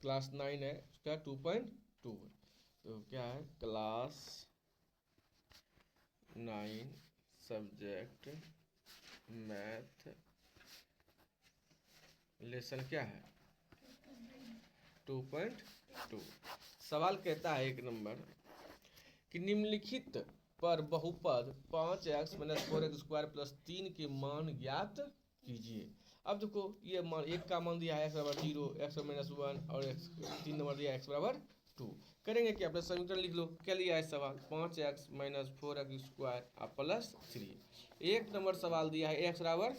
Class 9 है उसका 2.2। तो क्या है, क्लास 9 सब्जेक्ट मैथ लेसन क्या है 2.2। सवाल कहता है 1 नंबर कि निम्नलिखित पर बहुपद 5x-4x² प्लस 3 के मान ज्ञात कीजिए। अब देखो ये मान, एक का मान दिया है x बराबर 0, x-1 और 3 नंबर दिया है x बराबर 2। करेंगे क्या, अपना समीकरण लिख लो। क्या लिया है सवाल, 5x-4x² प्लस 3। 1 नंबर सवाल दिया है x बराबर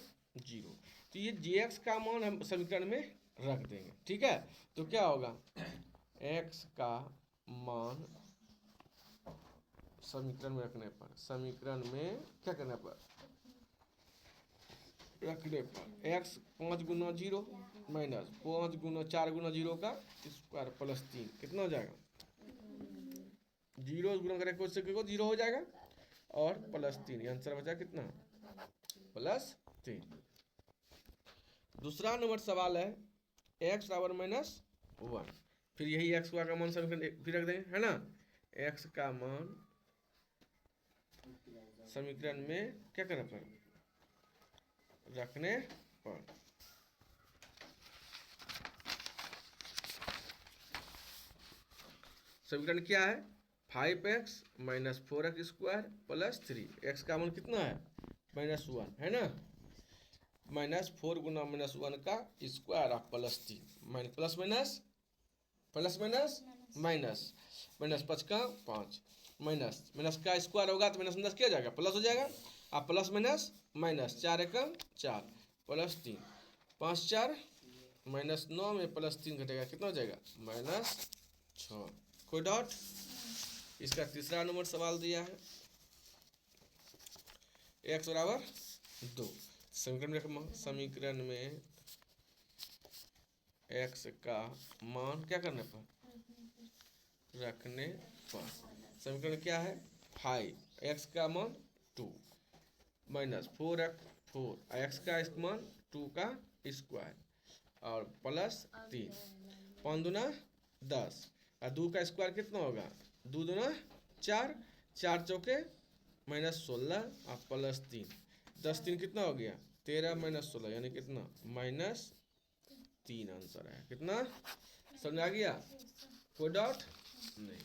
0, तो ये jx का मान हम समीकरण में रख देंगे। ठीक है, तो क्या होगा, x का मान समीकरण में रखने पर, समीकरण में क्या करने पर, रखने पर x 5 गुना 0 माइनस 5 गुना 4 गुना 0 का स्क्वायर प्लस 3 कितना हो जाएगा, 0 गुना करें को 0 हो जाएगा और प्लस 3, आंसर बचा कितना, प्लस 3। दूसरा नंबर सवाल है x बराबर -1, फिर यही x का मान समीकरण फिर रख देंगे, है ना। x का मान समीकरण में क्या करने पर, रखने पर समीकरण क्या है, 5x - 4x² प्लस 3। x का मान कितना है, -1, है ना। -4 गुना -1 का square of plus 3, plus minus plus minus minus minus 5 का 5, माइनस माइनस का स्क्वायर होगा तो माइनस माइनस क्या हो जाएगा, प्लस हो जाएगा। अब प्लस माइनस माइनस 4 एकम 4 प्लस 3, 5 4 -9 में प्लस 3 घटेगा, कितना हो जाएगा, -6। कोई डॉट। इसका तीसरा नंबर सवाल दिया है x बराबर 2, समीकरण में x का मान क्या करने पर, रखने पर। समीकरण क्या है, 5x का मान 2 माइनस 4 x का मान 2 का स्क्वायर और प्लस 3, 5 दूना 10 और 2 का स्क्वायर कितना होगा, 2 दूना 4, 4 चौके -16 और प्लस 3, 10 3 कितना हो गया, 13 -16 यानी कितना, -3 आंसर है। कितना समझ आ गया, कोई डाउट नहीं।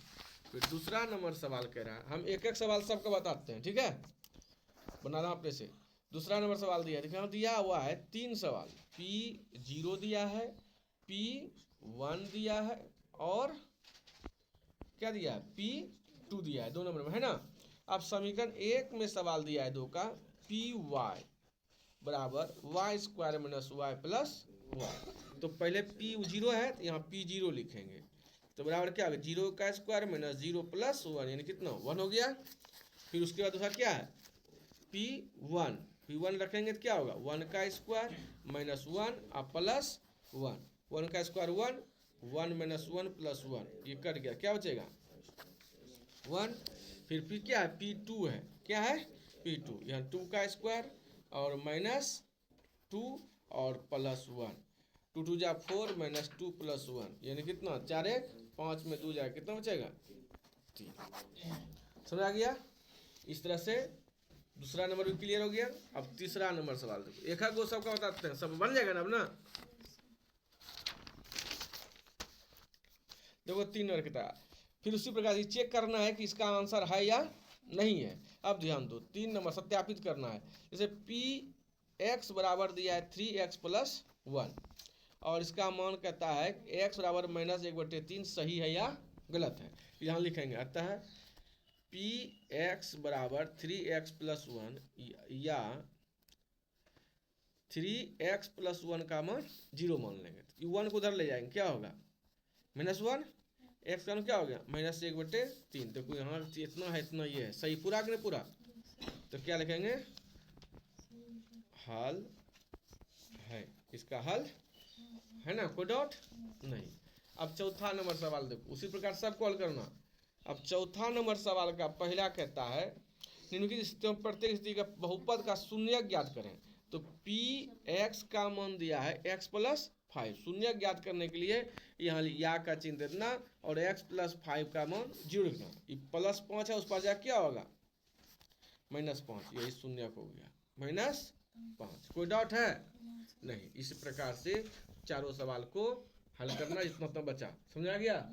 फिर दूसरा नंबर सवाल कह रहा है, हम एक एक सवाल सबको बताते हैं, ठीक है, बनाना अपने से। दूसरा नंबर सवाल दिया है, देखिए दिया हुआ है 3 सवाल, P0 दिया है, P1 दिया है और क्या दिया है, P2 दिया है 2 नंबर में, है ना। अब समीकरण 1 में सवाल दिया है 2 का, Py बराबर y² - y प्लस 1। तो पहले P0 है तो यहाँ P0 लिखेंगे, तो बराबर क्या होगा, 0 का स्क्वायर माइनस 0 प्लस 1 यानी कितना, 1 हो गया। फिर उसके बाद दूसरा क्या है, P1 रखेंगे तो क्या होगा, 1 का स्क्वायर -1 और प्लस 1, 1 का स्क्वायर 1, 1 - 1 प्लस 1, ये कट गया, क्या बचेगा 1। फिर P क्या है, P2 है, क्या है P2, यहाँ 2 का स्क्वायर और -2 और प्लस 1, 2 2 जा 4 -2 प्लस 1 यानी कितना, 4 1 5 में 2 जाए कितना बचेगा 3। समझ आ गया। इस तरह से दूसरा नंबर भी क्लियर हो गया। अब तीसरा नंबर सवाल देखो, एक गो सबका बताते हैं, सब बन जाएगा ना अब ना। देखो 3 नंबर कितना, फिर उसी प्रकार से चेक करना है कि इसका आंसर है या नहीं है। अब ध्यान दो, 3 नंबर सत्यापित करना है। जैसे Px बराबर दिया है 3x + 1 और इसका मान कहता है x बराबर -1/3 सही है या गलत है, यहाँ लिखेंगे। अतः Px बराबर 3x + 1 या 3x + 1 का मान 0 मान लेंगे, तो 1 को उधर ले जाएंगे, क्या होगा -1, x का क्या हो गया -1/3। देखो यहाँ इतना है इतना ये है, सही पूरा कि नहीं पूरा, तो क्या लिखेंगे, हल है, इसका हल है ना, कोई डाउट नहीं। अब चौथा नंबर सवाल देखो, उसी प्रकार सबको हल करना। अब चौथा नंबर सवाल का पहला कहता है निम्नलिखित स्थितियों में प्रत्येक स्थिति का बहुपद का शून्य ज्ञात करें। तो Px का मान दिया है x + 5। शून्य ज्ञात करने के लिए यहाँ या का चिन्ह दे देना और x प्लस 5 का मान जोड़ना। ये प्लस 5 है, उस पर जाके क्या होगा -5, यही शून्य हो गया -5। कोई डाउट है? नहीं। इस प्रकार से चारों सवाल को हल करना, जितना बचा। समझ आ गया?